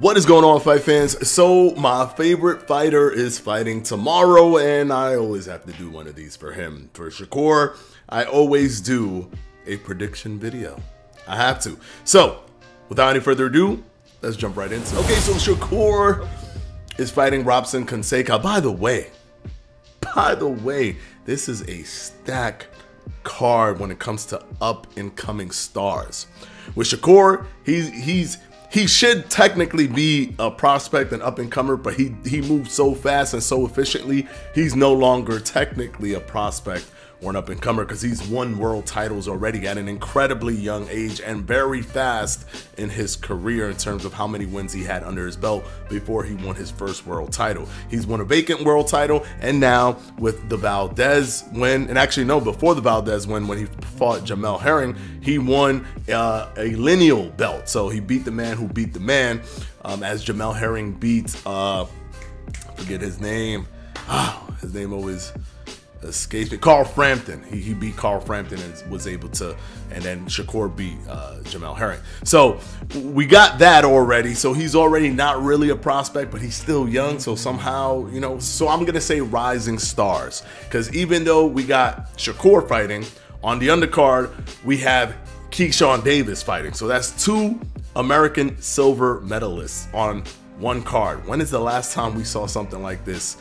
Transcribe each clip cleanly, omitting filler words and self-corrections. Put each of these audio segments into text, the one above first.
What is going on, fight fans? So my favorite fighter is fighting tomorrow, and I always have to do one of these for him. For Shakur, I always do a prediction video. I have to. So without any further ado, let's jump right into it. Okay, so Shakur is fighting Robson Fonseca. By the way, this is a stack card when it comes to up and coming stars. With Shakur, he should technically be a prospect and up and comer, but he moves so fast and so efficiently, he's no longer technically a prospect or an up and comer because he's won world titles already at an incredibly young age and very fast in his career in terms of how many wins he had under his belt before he won his first world title. He's won a vacant world title, and now with the Valdez win, and actually no, before the Valdez win when he fought Jamel Herring, he won a lineal belt. So he beat the man who beat the man, as Jamel Herring beat, I forget his name. His name always escapes me. Carl Frampton. He beat Carl Frampton and was able to, and then Shakur beat Jamel Herring. So we got that already. So he's already not really a prospect, but he's still young. So somehow, you know, so I'm gonna say rising stars, because even though we got Shakur fighting on the undercard, we have Keyshawn Davis fighting. So that's two American silver medalists on one card. When is the last time we saw something like this?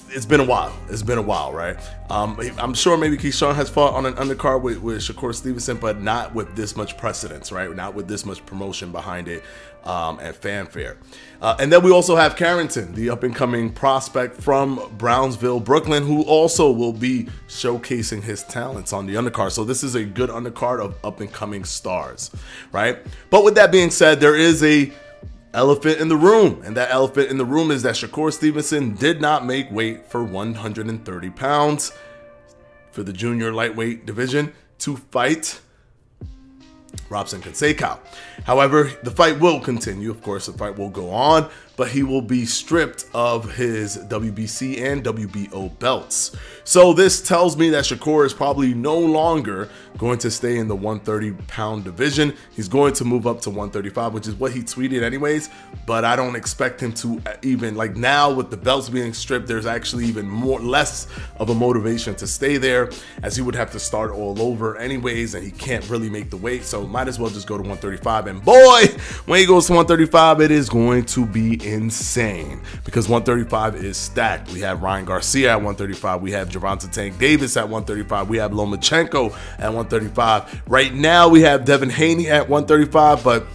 It's been a while. It's been a while, right? I'm sure maybe Keyshawn has fought on an undercard with Shakur Stevenson, but not with this much precedence, right? Not with this much promotion behind it and fanfare. And then we also have Carrington, the up-and-coming prospect from Brownsville, Brooklyn, who also will be showcasing his talents on the undercard. So this is a good undercard of up-and-coming stars, right? But with that being said, there is a elephant in the room, and that elephant in the room is that Shakur Stevenson did not make weight for 130 pounds for the junior lightweight division to fight Robson Fonseca. However, the fight will continue. Of course, the fight will go on, but he will be stripped of his WBC and WBO belts. So this tells me that Shakur is probably no longer going to stay in the 130-pound division. He's going to move up to 135, which is what he tweeted anyways, but I don't expect him to even, like, now with the belts being stripped, there's actually even less of a motivation to stay there, as he would have to start all over anyways, and he can't really make the weight, so might as well just go to 135. And boy, when he goes to 135, it is going to be insane, because 135 is stacked. We have Ryan Garcia at 135, we have Gervonta Tank Davis at 135, we have Lomachenko at 135. Right now we have Devin Haney at 135, but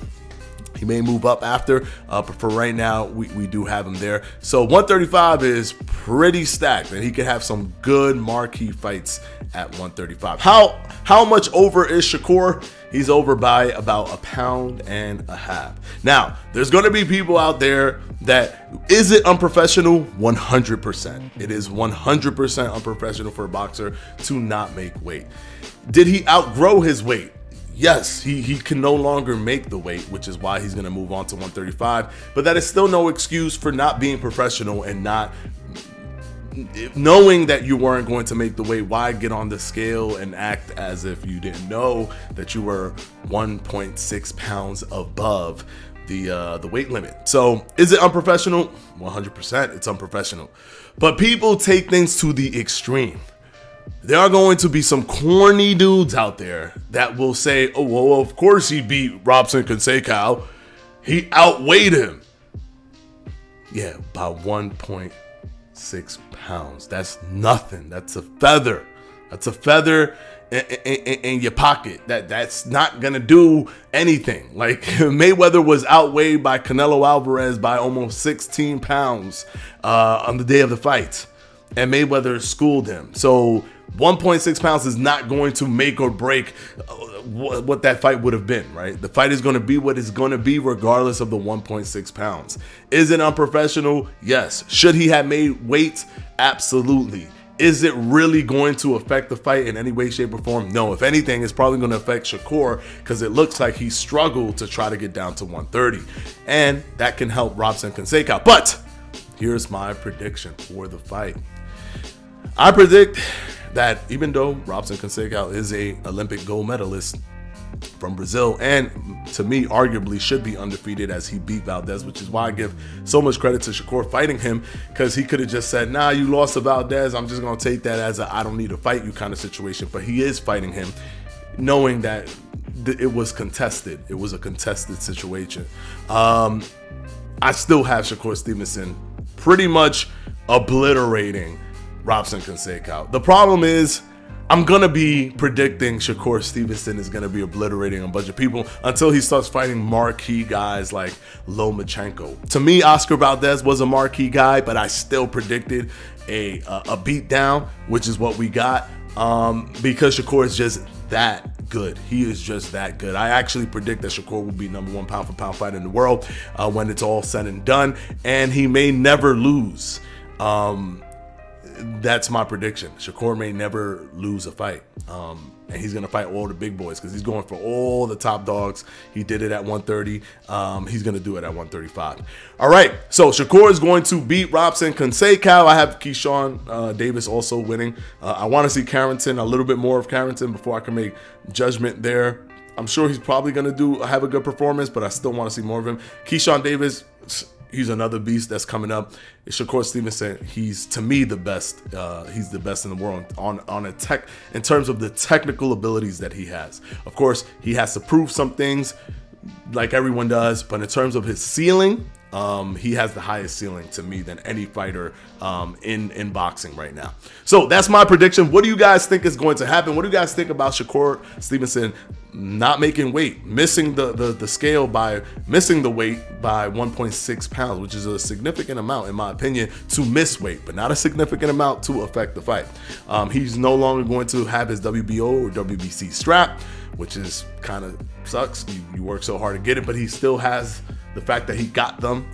he may move up after, but for right now, we do have him there. So 135 is pretty stacked, and he could have some good marquee fights at 135. How much over is Shakur? He's over by about 1.5 pounds. Now, there's going to be people out there that, is it unprofessional? 100%. It is 100% unprofessional for a boxer to not make weight. Did he outgrow his weight? Yes, he can no longer make the weight, which is why he's going to move on to 135. But that is still no excuse for not being professional and not knowing that you weren't going to make the weight. Why get on the scale and act as if you didn't know that you were 1.6 pounds above the weight limit? So is it unprofessional? 100%, it's unprofessional. But people take things to the extreme. There are going to be some corny dudes out there that will say, oh, well, of course he beat Robson Fonseca. He outweighed him. Yeah, by 1.6 pounds. That's nothing. That's a feather. That's a feather in your pocket. That's not going to do anything. Like, Mayweather was outweighed by Canelo Alvarez by almost 16 pounds on the day of the fight, and Mayweather schooled him. So 1.6 pounds is not going to make or break what that fight would have been, right? The fight is going to be what it's going to be regardless of the 1.6 pounds. Is it unprofessional? Yes. Should he have made weight? Absolutely. Is it really going to affect the fight in any way, shape, or form? No. If anything, it's probably going to affect Shakur, because it looks like he struggled to try to get down to 130, and that can help Robson Fonseca. But here's my prediction for the fight. I predict that even though Robson Fonseca is a Olympic gold medalist, from Brazil, and to me, arguably should be undefeated as he beat Valdez, which is why I give so much credit to Shakur fighting him, because he could have just said, nah, you lost to Valdez, I'm just going to take that as a I don't need to fight you kind of situation. But he is fighting him knowing that it was contested. It was a contested situation. I still have Shakur Stevenson pretty much obliterating Robson Fonseca. The problem is, I'm going to be predicting Shakur Stevenson is going to be obliterating a bunch of people until he starts fighting marquee guys like Lomachenko. To me, Oscar Valdez was a marquee guy, but I still predicted a beatdown, which is what we got, because Shakur is just that good. He is just that good. I actually predict that Shakur will be #1 pound for pound fighter in the world when it's all said and done, and he may never lose. That's my prediction. Shakur may never lose a fight. And he's going to fight all the big boys because he's going for all the top dogs. He did it at 130. He's going to do it at 135. All right. So Shakur is going to beat Robson Fonseca. I have Keyshawn Davis also winning. I want to see Carrington, a little bit more of Carrington before I can make judgment there. I'm sure he's probably going to have a good performance, but I still want to see more of him. Keyshawn Davis, he's another beast that's coming up. Shakur Stevenson, he's to me the best. He's the best in the world in terms of the technical abilities that he has. Of course, he has to prove some things like everyone does, but in terms of his ceiling, he has the highest ceiling to me than any fighter in boxing right now. So that's my prediction. What do you guys think is going to happen? What do you guys think about Shakur Stevenson not making weight, missing the scale by missing the weight by 1.6 pounds, which is a significant amount in my opinion to miss weight, but not a significant amount to affect the fight. He's no longer going to have his WBO or WBC strap, which is kind of sucks. You work so hard to get it, but he still has the fact that he got them.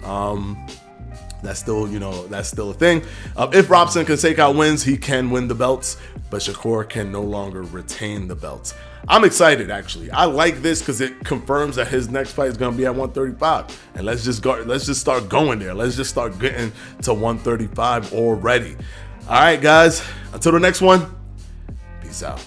That's still, that's still a thing. If Robson Fonseca wins, he can win the belts, but Shakur can no longer retain the belts. I'm excited, actually. I like this because it confirms that his next fight is going to be at 135. And let's just start going there. Let's just start getting to 135 already. All right, guys. Until the next one, peace out.